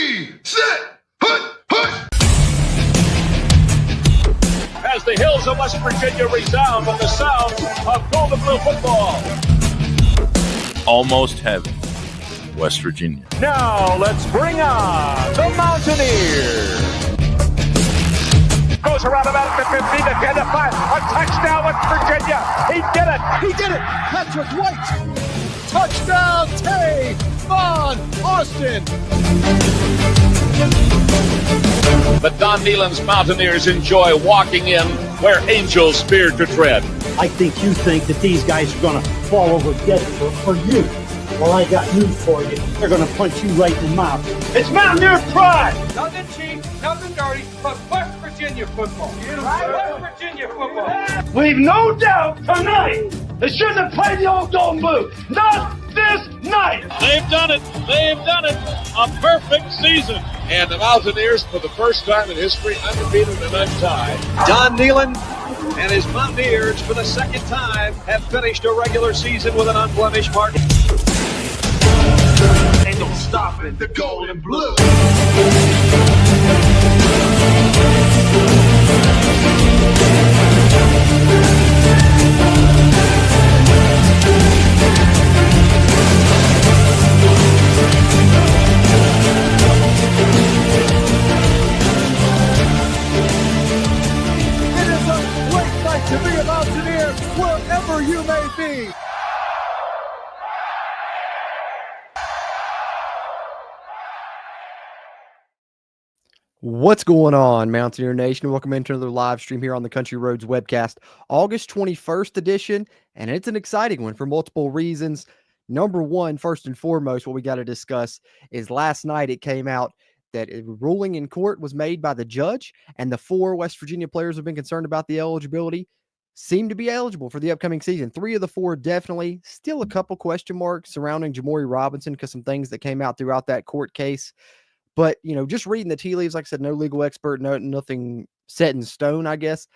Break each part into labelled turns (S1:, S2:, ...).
S1: Ready, set, hut, hut.
S2: As the hills of West Virginia resound with the sound of Golden Blue football.
S3: Almost heaven, West Virginia.
S2: Now let's bring on the Mountaineer. Goes around about the 15 to 10 to 5. A touchdown, West Virginia. He did it.
S4: He did it. Patrick White. Touchdown, Tay Von Austin.
S2: The Don Nehlen's Mountaineers enjoy walking in where angels fear to tread.
S5: I think you think that these guys are going to fall over dead for you. Well, I got news for you. They're going to punch you right in the mouth. It's Mountaineer pride.
S6: Nothing cheap, nothing dirty, but West Virginia football. West Virginia football.
S5: We've no doubt tonight they shouldn't have played the old Golden Blue. Not this night.
S2: They've done it. They've done it. A perfect season. And the Mountaineers, for the first time in history, undefeated and untied.
S6: Don Nehlen and his Mountaineers, for the second time, have finished a regular season with an unblemished mark.
S1: Ain't no stopping the Golden Blue.
S4: It is a great night to be a Mountaineer wherever you may be.
S7: What's going on, Mountaineer Nation? Welcome into another live stream here on the Country Roads webcast, August 21st edition, and it's an exciting one for multiple reasons. Number one, first and foremost, what we got to discuss is last night it came out that a ruling in court was made by the judge, and the 4 West Virginia players have been concerned about the eligibility seem to be eligible for the upcoming season. 3 of the 4 definitely. Still a couple question marks surrounding Jamori Robinson because some things that came out throughout that court case. But, you know, just reading the tea leaves, like I said, no legal expert, nothing set in stone, I guess.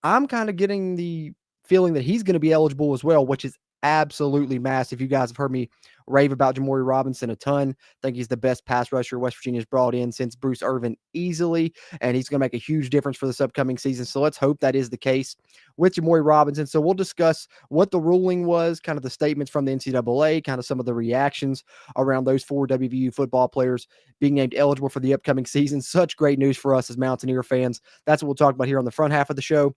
S7: I'm kind of getting the feeling that he's going to be eligible as well, which is absolutely massive. You guys have heard me rave about Jamori Robinson a ton. I think he's the best pass rusher West Virginia's brought in since Bruce Irvin easily, and he's going to make a huge difference for this upcoming season. So let's hope that is the case with Jamori Robinson. So we'll discuss what the ruling was, kind of the statements from the NCAA, kind of some of the reactions around those 4 WVU football players being named eligible for the upcoming season. Such great news for us as Mountaineer fans. That's what we'll talk about here on the front half of the show.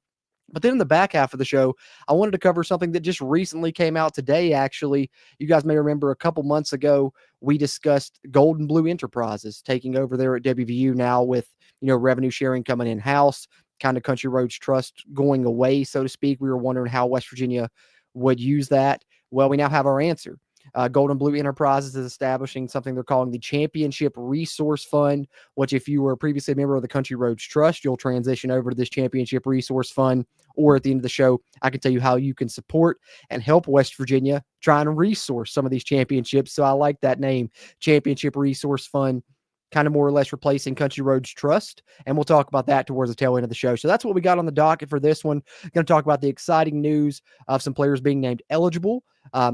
S7: But then in the back half of the show, I wanted to cover something that just recently came out today, actually. You guys may remember a couple months ago, we discussed Golden Blue Enterprises taking over there at WVU now with, you know, revenue sharing coming in-house, kind of Country Roads Trust going away, so to speak. We were wondering how West Virginia would use that. Well, we now have our answer. Golden Blue Enterprises is establishing something they're calling the Championship Resource Fund, which if you were previously a member of the Country Roads Trust, you'll transition over to this Championship Resource Fund. Or at the end of the show, I can tell you how you can support and help West Virginia try and resource some of these championships. So I like that name, Championship Resource Fund, kind of more or less replacing Country Roads Trust. And we'll talk about that towards the tail end of the show. So that's what we got on the docket for this one. Going to talk about the exciting news of some players being named eligible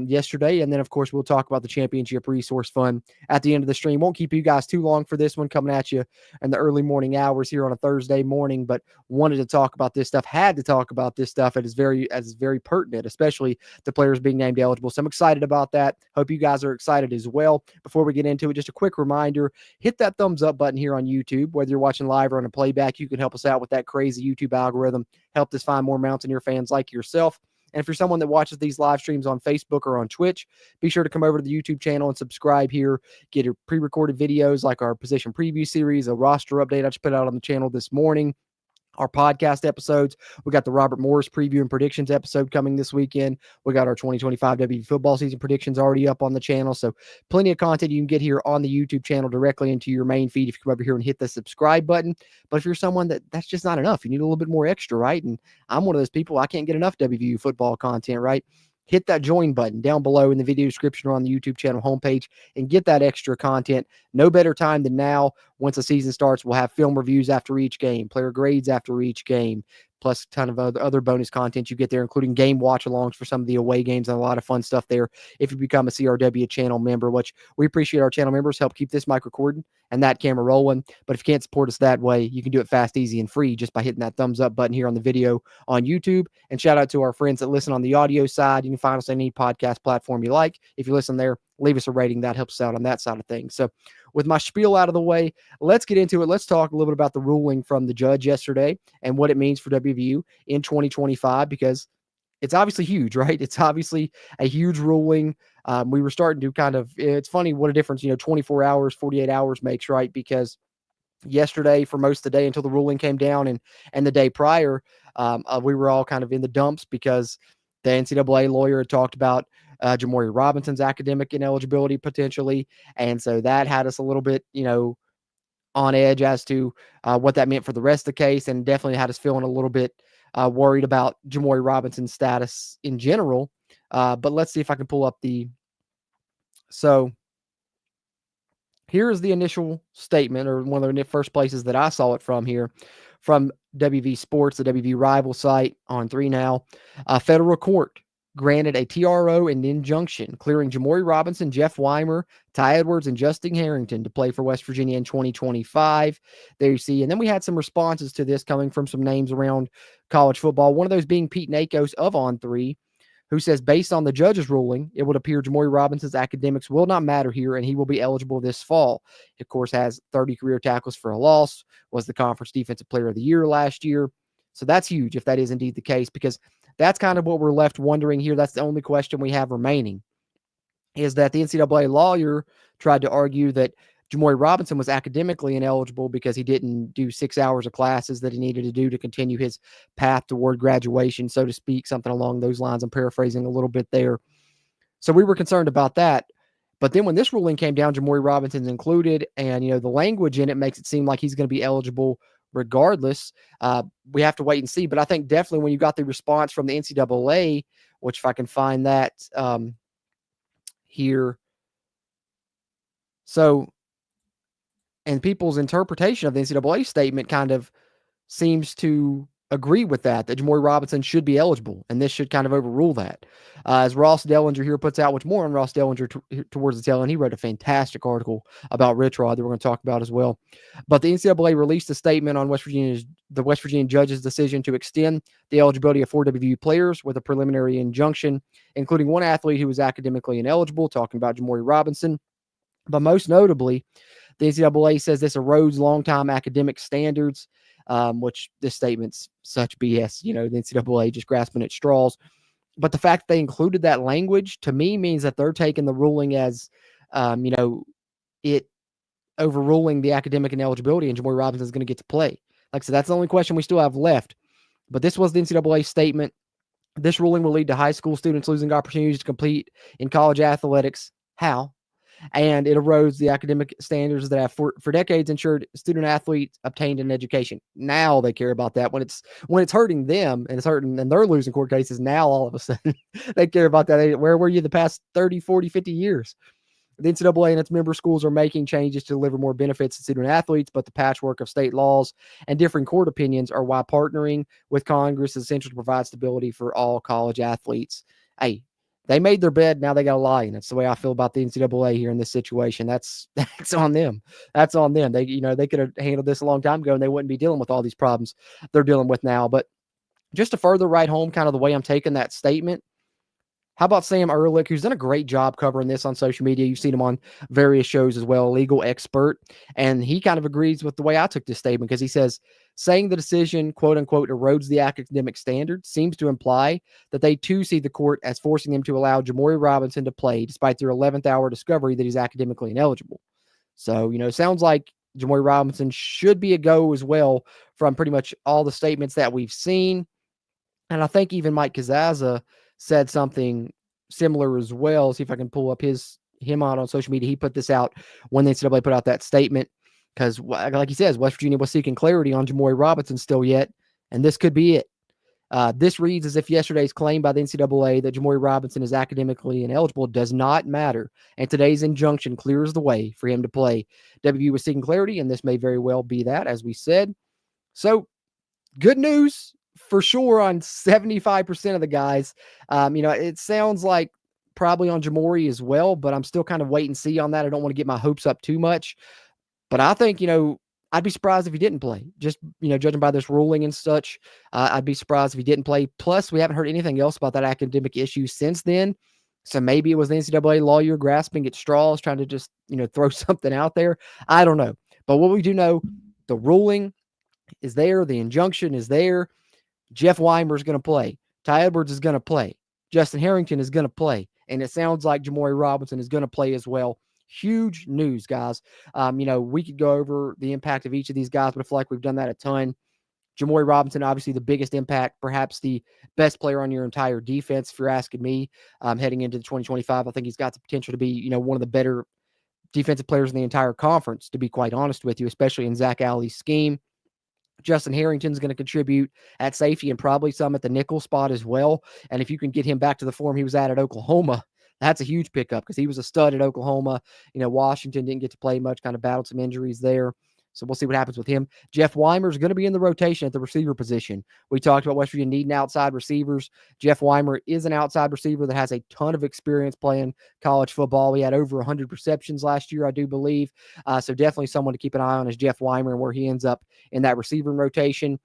S7: yesterday. And then, of course, we'll talk about the Championship Resource Fund at the end of the stream. Won't keep you guys too long for this one, coming at you in the early morning hours here on a Thursday morning, but wanted to talk about this stuff, had to talk about this stuff. It is very pertinent, especially the players being named eligible. So I'm excited about that. Hope you guys are excited as well. Before we get into it, just a quick reminder, hit that thumbs up button here on YouTube. Whether you're watching live or on a playback, you can help us out with that crazy YouTube algorithm. Help us find more Mountaineer fans like yourself. And if you're someone that watches these live streams on Facebook or on Twitch, be sure to come over to the YouTube channel and subscribe here. Get your pre-recorded videos like our position preview series, a roster update I just put out on the channel this morning, our podcast episodes. We got the Robert Morris preview and predictions episode coming this weekend. We got our 2025 WVU football season predictions already up on the channel. So plenty of content you can get here on the YouTube channel directly into your main feed if you come over here and hit the subscribe button. But if you're someone that's just not enough, you need a little bit more extra, right? And I'm one of those people, I can't get enough WVU football content, right? Hit that join button down below in the video description or on the YouTube channel homepage and get that extra content. No better time than now. Once the season starts, we'll have film reviews after each game, player grades after each game, plus a ton of other bonus content you get there, including game watch-alongs for some of the away games and a lot of fun stuff there if you become a CRW channel member, which we appreciate our channel members help keep this mic recording and that camera rolling. But if you can't support us that way, you can do it fast, easy, and free just by hitting that thumbs up button here on the video on YouTube. And shout out to our friends that listen on the audio side. You can find us on any podcast platform you like. If you listen there, leave us a rating. That helps us out on that side of things. So with my spiel out of the way, let's get into it. Let's talk a little bit about the ruling from the judge yesterday and what it means for WVU in 2025, because it's obviously huge, right? It's obviously a huge ruling. We were starting to it's funny what a difference, 24 hours, 48 hours makes, right? Because yesterday, for most of the day until the ruling came down and the day prior, we were all kind of in the dumps because the NCAA lawyer had talked about Jamori Robinson's academic ineligibility potentially. And so that had us a little bit, on edge as to what that meant for the rest of the case, and definitely had us feeling a little bit worried about Jamori Robinson's status in general. But let's see if I can pull up so here is the initial statement, or one of the first places that I saw it from here, from WV Sports, the WV rival site on 3 Now. Federal court granted a TRO and injunction clearing Jamori Robinson, Jeff Weimer, Ty Edwards, and Justin Harrington to play for West Virginia in 2025. There you see. And then we had some responses to this coming from some names around college football. One of those being Pete Nakos of On3, who says, based on the judge's ruling, it would appear Jamori Robinson's academics will not matter here, and he will be eligible this fall. He, of course, has 30 career tackles for a loss, was the conference defensive player of the year last year. So that's huge if that is indeed the case, because that's kind of what we're left wondering here. That's the only question we have remaining, is that the NCAA lawyer tried to argue that Jamori Robinson was academically ineligible because he didn't do 6 hours of classes that he needed to do to continue his path toward graduation, so to speak, something along those lines. I'm paraphrasing a little bit there. So we were concerned about that. But then when this ruling came down, Jamori Robinson's included, and, the language in it makes it seem like he's going to be eligible regardless. We have to wait and see. But I think definitely when you got the response from the NCAA, which if I can find that here. So, and people's interpretation of the NCAA statement kind of seems to agree with that Jamori Robinson should be eligible, and this should kind of overrule that. As Ross Dellinger here puts out, which more on Ross Dellinger towards the tail end, he wrote a fantastic article about Rich Rod that we're going to talk about as well. But the NCAA released a statement on the West Virginia judge's decision to extend the eligibility of 4 WVU players with a preliminary injunction, including one athlete who was academically ineligible, talking about Jamori Robinson. But most notably, the NCAA says this erodes longtime academic standards, which this statement's such BS, the NCAA just grasping at straws. But the fact that they included that language, to me, means that they're taking the ruling as, it overruling the academic ineligibility, and Jamori Robinson is going to get to play. Like I said, that's the only question we still have left. But this was the NCAA statement. This ruling will lead to high school students losing opportunities to compete in college athletics. How? And it erodes the academic standards that have for decades ensured student athletes obtained an education. Now they care about that when it's hurting them and it's hurting and they're losing court cases. Now all of a sudden they care about that. Where were you the past 30, 40, 50 years? The NCAA and its member schools are making changes to deliver more benefits to student athletes, but the patchwork of state laws and differing court opinions are why partnering with Congress is essential to provide stability for all college athletes. Hey, they made their bed, now they got to lie. And that's the way I feel about the NCAA here in this situation. That's on them. That's on them. They could have handled this a long time ago and they wouldn't be dealing with all these problems they're dealing with now. But just to further write home kind of the way I'm taking that statement, how about Sam Ehrlich, who's done a great job covering this on social media? You've seen him on various shows as well, a legal expert. And he kind of agrees with the way I took this statement, because he says, saying the decision, quote unquote, erodes the academic standard seems to imply that they too see the court as forcing them to allow Jamori Robinson to play despite their 11th hour discovery that he's academically ineligible. So, sounds like Jamori Robinson should be a go as well from pretty much all the statements that we've seen. And I think even Mike Kazaza said something similar as well. See if I can pull up him on social media. He put this out when the NCAA put out that statement, because like he says, West Virginia was seeking clarity on Jamori Robinson still yet, and this could be it. This reads as if yesterday's claim by the NCAA that Jamori Robinson is academically ineligible does not matter, and today's injunction clears the way for him to play. WVU was seeking clarity, and this may very well be that, as we said. So, good news for sure on 75% of the guys. It sounds like probably on Jamori as well, but I'm still kind of wait and see on that. I don't want to get my hopes up too much. But I think, I'd be surprised if he didn't play. Just, judging by this ruling and such, I'd be surprised if he didn't play. Plus, we haven't heard anything else about that academic issue since then. So maybe it was the NCAA lawyer grasping at straws, trying to just, throw something out there. I don't know. But what we do know, the ruling is there. The injunction is there. Jeff Weimer is going to play. Ty Edwards is going to play. Justin Harrington is going to play. And it sounds like Jamori Robinson is going to play as well. Huge news, guys. We could go over the impact of each of these guys, but I feel like we've done that a ton. Jamori Robinson, obviously the biggest impact, perhaps the best player on your entire defense, if you're asking me, heading into the 2025. I think he's got the potential to be, one of the better defensive players in the entire conference, to be quite honest with you, especially in Zach Alley's scheme. Justin Harrington's going to contribute at safety and probably some at the nickel spot as well. And if you can get him back to the form he was at Oklahoma, that's a huge pickup because he was a stud at Oklahoma. Washington didn't get to play much, kind of battled some injuries there. So we'll see what happens with him. Jeff Weimer is going to be in the rotation at the receiver position. We talked about West Virginia needing outside receivers. Jeff Weimer is an outside receiver that has a ton of experience playing college football. He had over 100 receptions last year, I do believe. So definitely someone to keep an eye on is Jeff Weimer and where he ends up in that receiving rotation.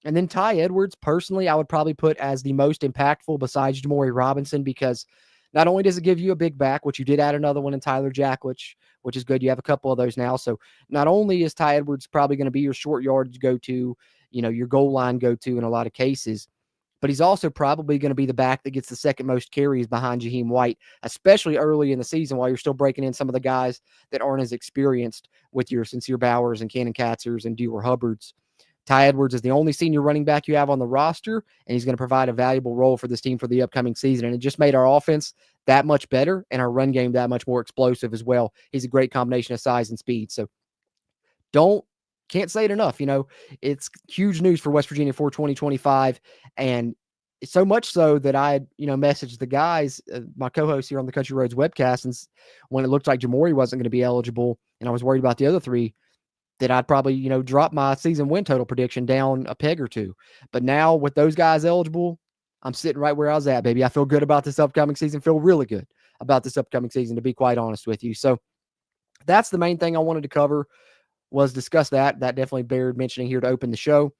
S7: And then Ty Edwards, personally, I would probably put as the most impactful besides Jamori Robinson because not only does it give you a big back, which you did add another one in Tyler Jacklich, which is good. You have a couple of those now. So not only is Ty Edwards probably going to be your short yardage go-to, your goal line go-to in a lot of cases, but he's also probably going to be the back that gets the second most carries behind Jaheim White, especially early in the season while you're still breaking in some of the guys that aren't as experienced with your Sincere Bowers and Cannon Katzers and Dewar Hubbards. Ty Edwards is the only senior running back you have on the roster, and he's going to provide a valuable role for this team for the upcoming season. And it just made our offense that much better and our run game that much more explosive as well. He's a great combination of size and speed. So can't say it enough. It's huge news for West Virginia for 2025. And it's so much so that I, messaged the guys, my co-hosts here on the Country Roads webcast, and when it looked like Jamori wasn't going to be eligible and I was worried about the other three, that I'd probably, drop my season win total prediction down a peg or two. But now with those guys eligible, I'm sitting right where I was at, baby. I feel good about this upcoming season, feel really good about this upcoming season, to be quite honest with you. So that's the main thing I wanted to cover, was discuss that. That definitely bared mentioning here to open the show.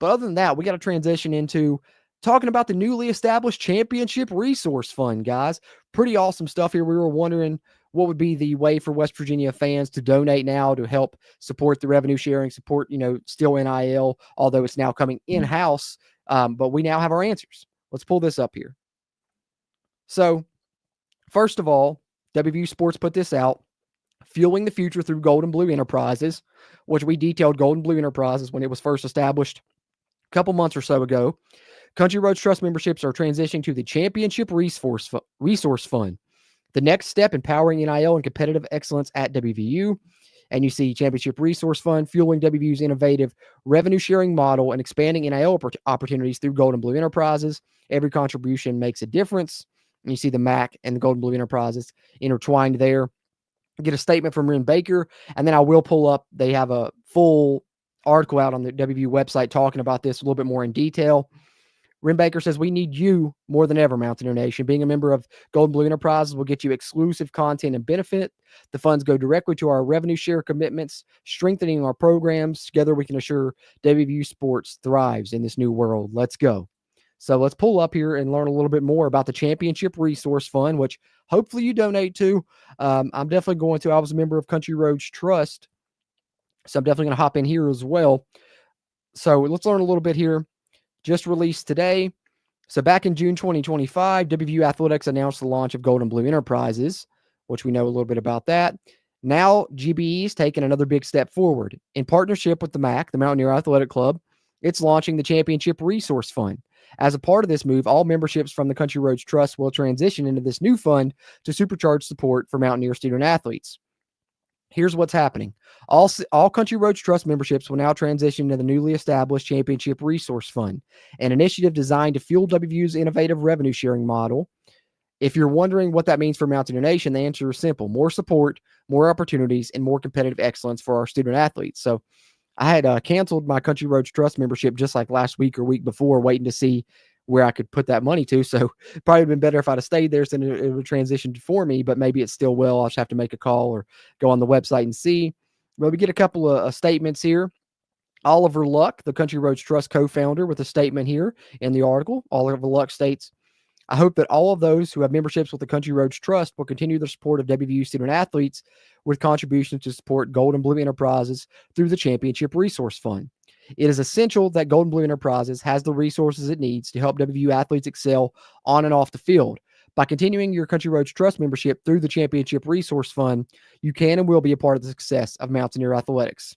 S7: But other than that, we got to transition into talking about the newly established Championship Resource Fund, guys. Pretty awesome stuff here. We were wondering what would be the way for West Virginia fans to donate now to help support the revenue sharing, support, still NIL, although it's now coming in-house. But we now have our answers. Let's pull this up here. So, first of all, WVU Sports put this out, fueling the future through Gold and Blue Enterprises, which we detailed Gold and Blue Enterprises when it was first established a couple months or so ago. Country Roads Trust memberships are transitioning to the Championship Resource Fund, the next step in powering NIL and competitive excellence at WVU. And you see Championship Resource Fund fueling WVU's innovative revenue sharing model and expanding NIL opportunities through Gold and Blue Enterprises. Every contribution makes a difference. And you see the MAC and the Gold and Blue Enterprises intertwined there. Get a statement from Ren Baker, and then I will pull up. They have a full article out on the WVU website talking about this a little bit more in detail. Ren Baker says, we need you more than ever, Mountaineer Nation. Being a member of Gold and Blue Enterprises will get you exclusive content and benefit. The funds go directly to our revenue share commitments, strengthening our programs. Together, we can assure WVU sports thrives in this new world. Let's go. So let's pull up here and learn a little bit more about the Championship Resource Fund, which hopefully you donate to. I'm definitely going to. I was a member of Country Roads Trust, so I'm definitely going to hop in here as well. So let's learn a little bit here. Just released today. So back in June 2025, WVU Athletics announced the launch of Gold and Blue Enterprises, which we know a little bit about that. Now GBE is taking another big step forward. In partnership with the MAC, the Mountaineer Athletic Club, it's launching the Championship Resource Fund. As a part of this move, all memberships from the Country Roads Trust will transition into this new fund to supercharge support for Mountaineer student athletes. Here's what's happening. All Country Roads Trust memberships will now transition to the newly established Championship Resource Fund, an initiative designed to fuel WVU's innovative revenue sharing model. If you're wondering what that means for Mountaineer Nation, the answer is simple: more support, more opportunities, and more competitive excellence for our student athletes. So I had canceled my Country Roads Trust membership just like last week or week before, waiting to see where I could put that money to. So probably been better if I'd have stayed there, since it would transition for me, but maybe it still will. I'll just have to make a call or go on the website and see. Well, we get a couple of statements here. Oliver Luck, the Country Roads Trust co-founder, with a statement here in the article. Oliver Luck states, I hope that all of those who have memberships with the Country Roads Trust will continue their support of WVU student athletes with contributions to support Gold and Blue Enterprises through the Championship Resource Fund. It is essential that Gold and Blue Enterprises has the resources it needs to help WVU athletes excel on and off the field. By continuing your Country Roads Trust membership through the Championship Resource Fund, you can and will be a part of the success of Mountaineer athletics.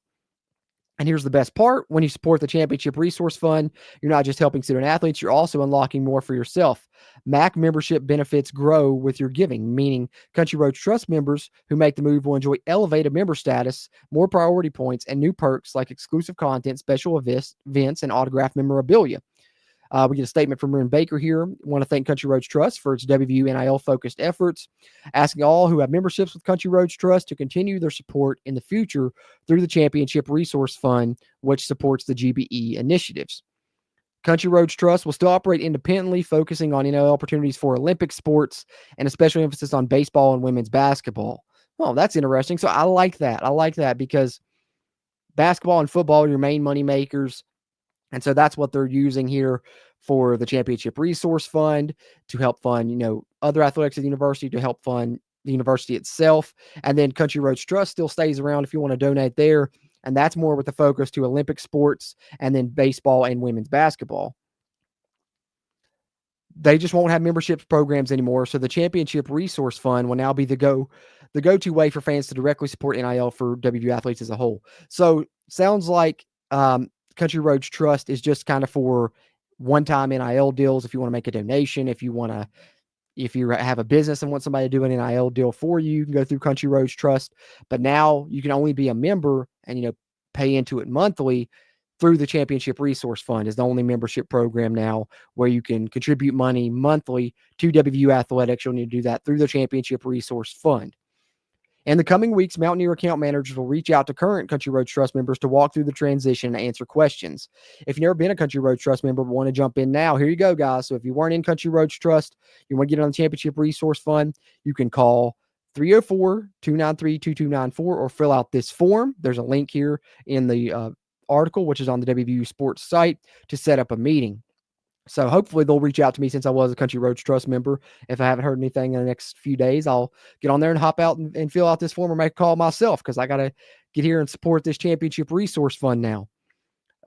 S7: And here's the best part. When you support the Championship Resource Fund, you're not just helping student athletes, you're also unlocking more for yourself. MAC membership benefits grow with your giving, meaning Country Roads Trust members who make the move will enjoy elevated member status, more priority points, and new perks like exclusive content, special events, and autographed memorabilia. We get a statement from Marin Baker here. Want to thank Country Roads Trust for its WVU NIL-focused efforts, asking all who have memberships with Country Roads Trust to continue their support in the future through the Championship Resource Fund, which supports the GBE initiatives. Country Roads Trust will still operate independently, focusing on NIL opportunities for Olympic sports and a special emphasis on baseball and women's basketball. Oh, that's interesting. So I like that. I like that because basketball and football are your main money makers. And so that's what they're using here for the Championship Resource Fund to help fund, other athletics at the university, to help fund the university itself. And then Country Roads Trust still stays around if you want to donate there. And that's more with the focus to Olympic sports and then baseball and women's basketball. They just won't have membership programs anymore. So the Championship Resource Fund will now be the go-to way for fans to directly support NIL for WVU athletes as a whole. So sounds like Country Roads Trust is just kind of for one-time NIL deals. If you want to make a donation, if you have a business and want somebody to do an NIL deal for you, you can go through Country Roads Trust. But now you can only be a member and, pay into it monthly through the Championship Resource Fund. Is the only membership program now where you can contribute money monthly to WVU athletics. You'll need to do that through the Championship Resource Fund. In the coming weeks, Mountaineer account managers will reach out to current Country Roads Trust members to walk through the transition and answer questions. If you've never been a Country Roads Trust member but want to jump in now, here you go, guys. So if you weren't in Country Roads Trust, you want to get on the Championship Resource Fund, you can call 304-293-2294 or fill out this form. There's a link here in the article, which is on the WVU Sports site, to set up a meeting. So hopefully they'll reach out to me, since I was a Country Roads Trust member. If I haven't heard anything in the next few days, I'll get on there and hop out and fill out this form or make a call myself, because I got to get here and support this Championship Resource Fund now.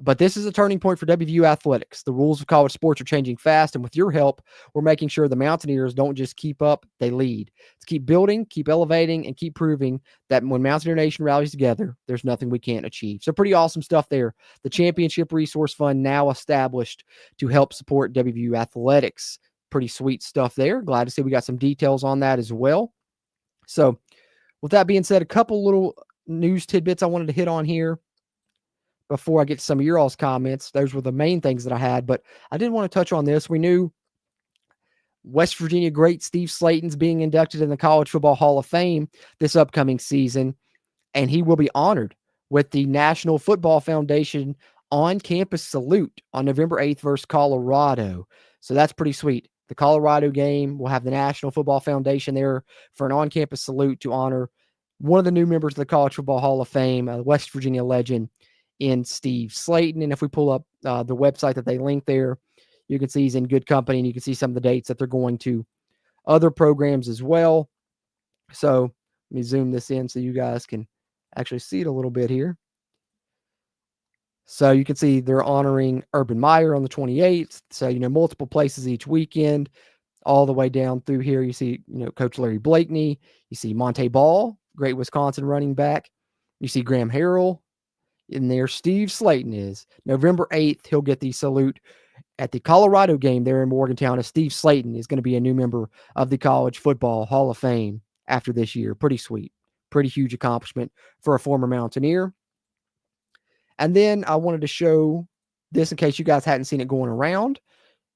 S7: But this is a turning point for WVU athletics. The rules of college sports are changing fast, and with your help, we're making sure the Mountaineers don't just keep up, they lead. Let's keep building, keep elevating, and keep proving that when Mountaineer Nation rallies together, there's nothing we can't achieve. So pretty awesome stuff there. The Championship Resource Fund now established to help support WVU athletics. Pretty sweet stuff there. Glad to see we got some details on that as well. So with that being said, a couple little news tidbits I wanted to hit on here before I get to some of your all's comments. Those were the main things that I had, but I didn't want to touch on this. We knew West Virginia great Steve Slayton's being inducted in the College Football Hall of Fame this upcoming season, and he will be honored with the National Football Foundation on-campus salute on November 8th versus Colorado. So that's pretty sweet. The Colorado game will have the National Football Foundation there for an on-campus salute to honor one of the new members of the College Football Hall of Fame, a West Virginia legend in Steve Slayton. And if we pull up the website that they link there, you can see he's in good company, and you can see some of the dates that they're going to other programs as well. So let me zoom this in so you guys can actually see it a little bit here. So you can see they're honoring Urban Meyer on the 28th. So, multiple places each weekend, all the way down through here. You see, Coach Larry Blakeney. You see Monte Ball, great Wisconsin running back. You see Graham Harrell. In there, Steve Slayton is. November 8th, he'll get the salute at the Colorado game there in Morgantown, as Steve Slayton is going to be a new member of the College Football Hall of Fame after this year. Pretty sweet. Pretty huge accomplishment for a former Mountaineer. And then I wanted to show this in case you guys hadn't seen it going around,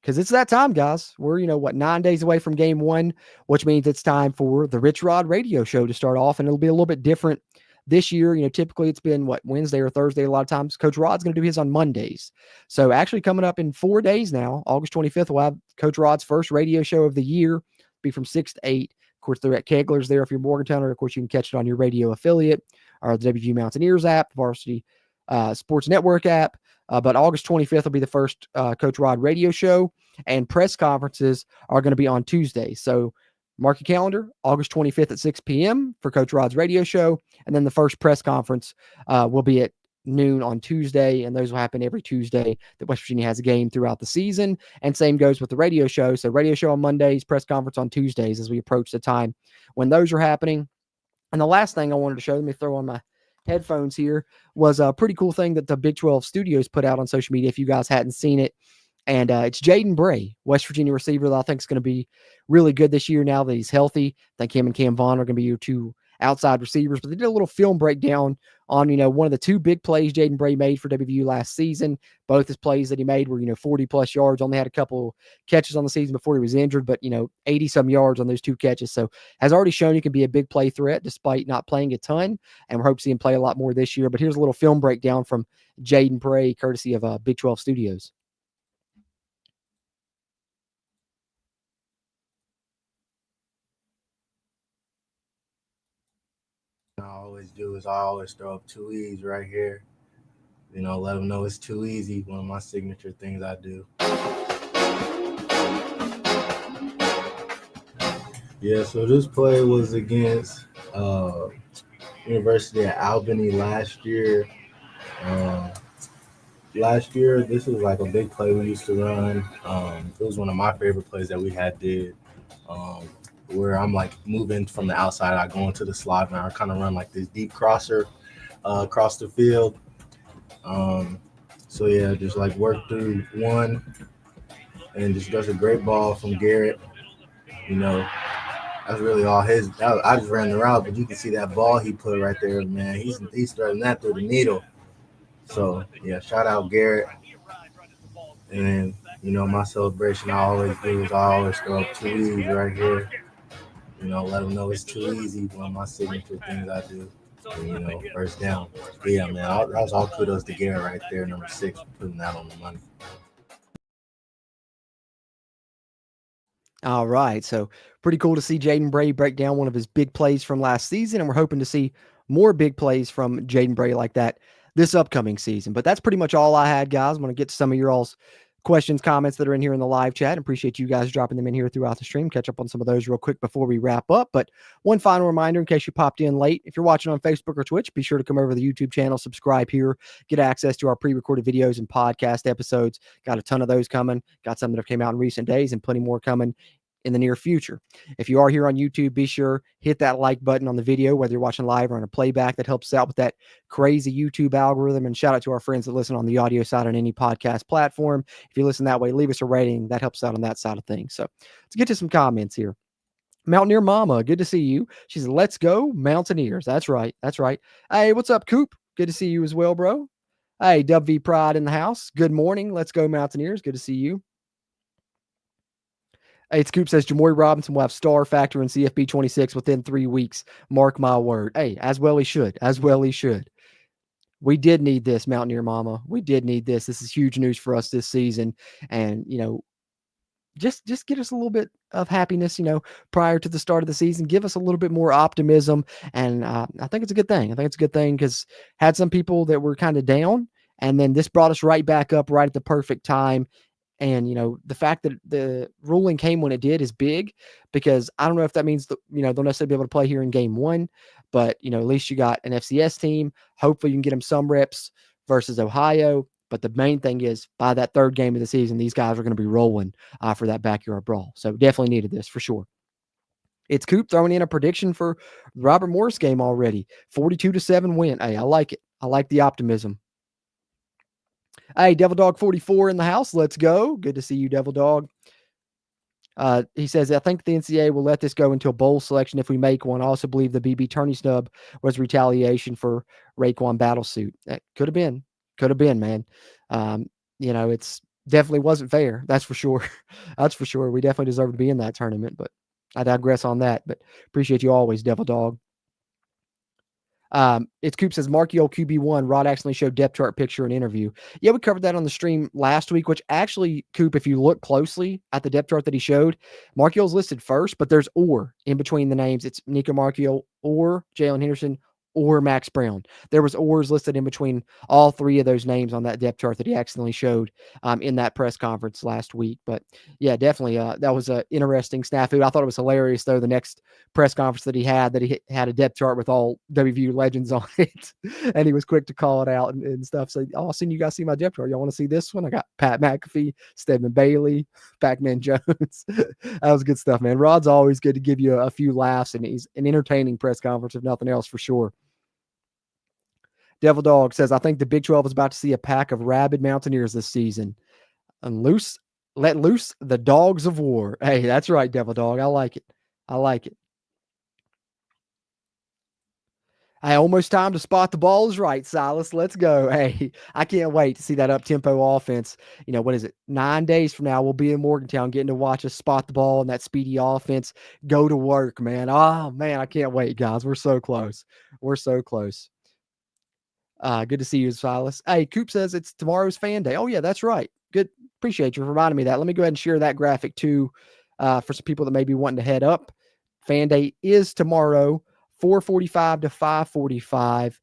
S7: because it's that time, guys. We're, 9 days away from game one, which means it's time for the Rich Rod radio show to start off, and it'll be a little bit different This year, typically it's been Wednesday or Thursday. A lot of times Coach Rod's going to do his on Mondays. So actually coming up in 4 days now, August 25th, we'll have Coach Rod's first radio show of the year, be from 6 to 8. Of course, they're at Kegler's there if you're Morgantown, or of course you can catch it on your radio affiliate or the WVU Mountaineers app, Varsity Sports Network app. But August 25th will be the first Coach Rod radio show, and press conferences are going to be on Tuesday. So mark your calendar, August 25th at 6 p.m. for Coach Rod's radio show. And then the first press conference will be at noon on Tuesday, and those will happen every Tuesday that West Virginia has a game throughout the season. And same goes with the radio show. So radio show on Mondays, press conference on Tuesdays as we approach the time when those are happening. And the last thing I wanted to show, let me throw on my headphones here, was a pretty cool thing that the Big 12 Studios put out on social media if you guys hadn't seen it. And it's Jaden Bray, West Virginia receiver, that I think is going to be really good this year now that he's healthy. I think him and Cam Vaughn are going to be your two outside receivers. But they did a little film breakdown on, one of the two big plays Jaden Bray made for WVU last season. Both his plays that he made were, 40-plus yards. Only had a couple catches on the season before he was injured, but, 80-some yards on those two catches. So has already shown he can be a big play threat despite not playing a ton. And we're hoping to see him play a lot more this year. But here's a little film breakdown from Jaden Bray, courtesy of Big 12 Studios.
S8: I always do is I always throw up 2 E's right here. Let them know it's too easy. One of my signature things I do. Yeah, so this play was against University of Albany last year. This was like a big play we used to run. It was one of my favorite plays that we did. Where I'm like moving from the outside, I go into the slot, and I kind of run like this deep crosser across the field. So yeah, just like work through one, and just does a great ball from Garrett. That's really all his. I just ran the route, but you can see that ball he put right there, man. He's throwing that through the needle. So yeah, shout out Garrett. And my celebration I always do is I always throw up 2 E's right here. Let them know it's too easy. One of my signature things I do. And, first down. But yeah, man, that was all kudos to Garrett right there, number 6, putting that on the money.
S7: All right. So pretty cool to see Jaden Bray break down one of his big plays from last season. And we're hoping to see more big plays from Jaden Bray like that this upcoming season. But that's pretty much all I had, guys. I'm going to get to some of your all's questions, comments that are in here in the live chat. Appreciate you guys dropping them in here throughout the stream. Catch up on some of those real quick before we wrap up. But one final reminder, in case you popped in late, if you're watching on Facebook or Twitch, be sure to come over to the YouTube channel, subscribe here, get access to our pre-recorded videos and podcast episodes. Got a ton of those coming. Got some that have came out in recent days and plenty more coming in the near future. If you are here on YouTube, be sure hit that like button on the video, whether you're watching live or on a playback. That helps out with that crazy YouTube algorithm. And shout out to our friends that listen on the audio side on any podcast platform. If you listen that way, leave us a rating. That helps out on that side of things. So let's get to some comments here. Mountaineer Mama, good to see you. She said, let's go Mountaineers. That's right. That's right. Hey, what's up, Coop? Good to see you as well, bro. Hey, WV Pride in the house. Good morning. Let's go Mountaineers. Good to see you. Hey, Scoop says Jamori Robinson will have star factor in CFB 26 within 3 weeks. Mark my word. Hey, as well he should. As well he should. We did need this, Mountaineer Mama. We did need this. This is huge news for us this season. And, just get us a little bit of happiness, prior to the start of the season. Give us a little bit more optimism. And I think it's a good thing. I think it's a good thing because had some people that were kind of down, and then this brought us right back up right at the perfect time. And, the fact that the ruling came when it did is big, because I don't know if that means that, they'll necessarily be able to play here in game 1, but, at least you got an FCS team. Hopefully you can get them some reps versus Ohio. But the main thing is by that 3rd game of the season, these guys are going to be rolling for that backyard brawl. So definitely needed this for sure. It's Coop throwing in a prediction for Robert Morris game already. 42-7 win. Hey, I like it. I like the optimism. Hey, Devil Dog 44 in the house. Let's go. Good to see you, Devil Dog. He says, I think the NCAA will let this go until bowl selection if we make one. I also believe the BB Turney snub was retaliation for Raekwon Battlesuit. That could have been. Could have been, man. It's definitely wasn't fair. That's for sure. That's for sure. We definitely deserve to be in that tournament, but I digress on that. But appreciate you always, Devil Dog. It's Coop says Markiel QB1. Rod accidentally showed depth chart picture and interview. Yeah, we covered that on the stream last week, which actually, Coop, if you look closely at the depth chart that he showed, Markiel's listed first, but there's or in between the names. It's Nico Markiel or Jalen Henderson or Max Brown. There was ors listed in between all three of those names on that depth chart that he accidentally showed in that press conference last week. But yeah, definitely that was an interesting snafu. I thought it was hilarious, though, the next press conference that he had a depth chart with all WVU legends on it. And he was quick to call it out and stuff. So, I've seen you guys see my depth chart. Y'all want to see this one? I got Pat McAfee, Stedman Bailey, Pac-Man Jones. That was good stuff, man. Rod's always good to give you a few laughs, and he's an entertaining press conference, if nothing else, for sure. Devil Dog says, I think the Big 12 is about to see a pack of rabid Mountaineers this season. Let loose the dogs of war. Hey, that's right, Devil Dog. I like it. I like it. Hey, almost time to spot the ball is right, Silas. Let's go. Hey, I can't wait to see that up-tempo offense. What is it? 9 days from now, we'll be in Morgantown getting to watch us spot the ball and that speedy offense go to work, man. Oh, man, I can't wait, guys. We're so close. We're so close. Good to see you, Silas. Hey, Coop says it's tomorrow's fan day. Oh, yeah, that's right. Good. Appreciate you for reminding me of that. Let me go ahead and share that graphic too for some people that may be wanting to head up. Fan day is tomorrow, 4:45 to 5:45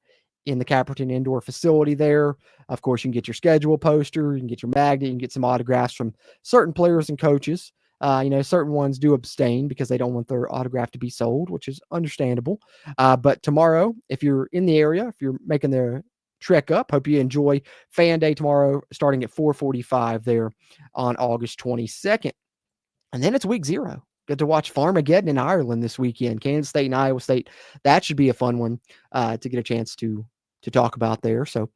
S7: in the Caperton Indoor facility there. Of course, you can get your schedule poster, you can get your magnet, you can get some autographs from certain players and coaches. Certain ones do abstain because they don't want their autograph to be sold, which is understandable. But tomorrow, if you're in the area, if you're making the trek up, hope you enjoy Fan Day tomorrow, starting at 4:45 there on August 22nd. And then it's week 0. Get to watch Farmageddon in Ireland this weekend, Kansas State and Iowa State. That should be a fun one to get a chance to talk about there. So,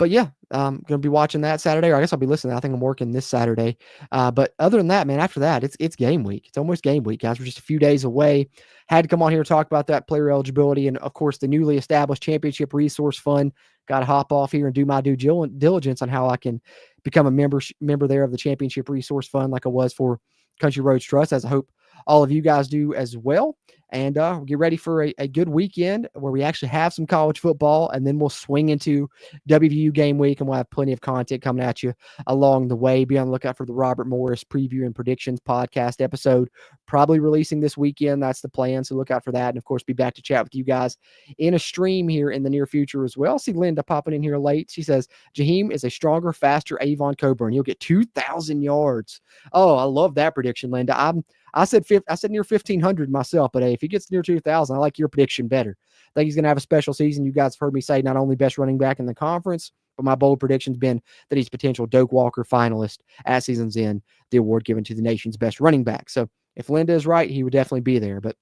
S7: but yeah, I'm going to be watching that Saturday, or I guess I'll be listening. I think I'm working this Saturday. But other than that, man, after that, it's game week. It's almost game week, guys. We're just a few days away. Had to come on here and talk about that player eligibility and, of course, the newly established Championship Resource Fund. Got to hop off here and do my due diligence on how I can become a member there of the Championship Resource Fund like I was for Country Roads Trust, as I hope all of you guys do as well. And get ready for a good weekend where we actually have some college football, and then we'll swing into WVU game week, and we'll have plenty of content coming at you along the way. Be on the lookout for the Robert Morris Preview and Predictions podcast episode, probably releasing this weekend. That's the plan, so look out for that. And, of course, be back to chat with you guys in a stream here in the near future as well. See Linda popping in here late. She says, Jaheim is a stronger, faster Avon Coburn. He'll get 2,000 yards. Oh, I love that prediction, Linda. I said near 1,500 myself, but hey, if he gets near 2,000, I like your prediction better. I think he's going to have a special season. You guys have heard me say not only best running back in the conference, but my bold prediction's been that he's potential Doak Walker finalist at season's end, the award given to the nation's best running back. So if Linda is right, he would definitely be there. But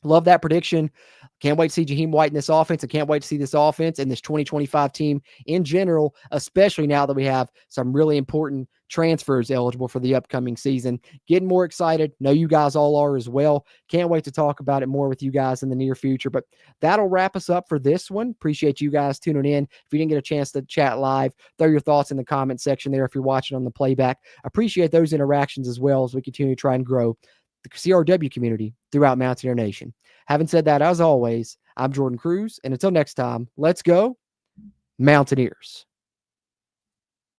S7: love that prediction. Can't wait to see Jaheim White in this offense. I can't wait to see this offense and this 2025 team in general, especially now that we have some really important transfers eligible for the upcoming season. Getting more excited. Know you guys all are as well. Can't wait to talk about it more with you guys in the near future. But that'll wrap us up for this one. Appreciate you guys tuning in. If you didn't get a chance to chat live, throw your thoughts in the comment section there if you're watching on the playback. Appreciate those interactions as well as we continue to try and grow the CRW community throughout Mountaineer Nation. Having said that, as always, I'm Jordan Cruz, and until next time, let's go Mountaineers.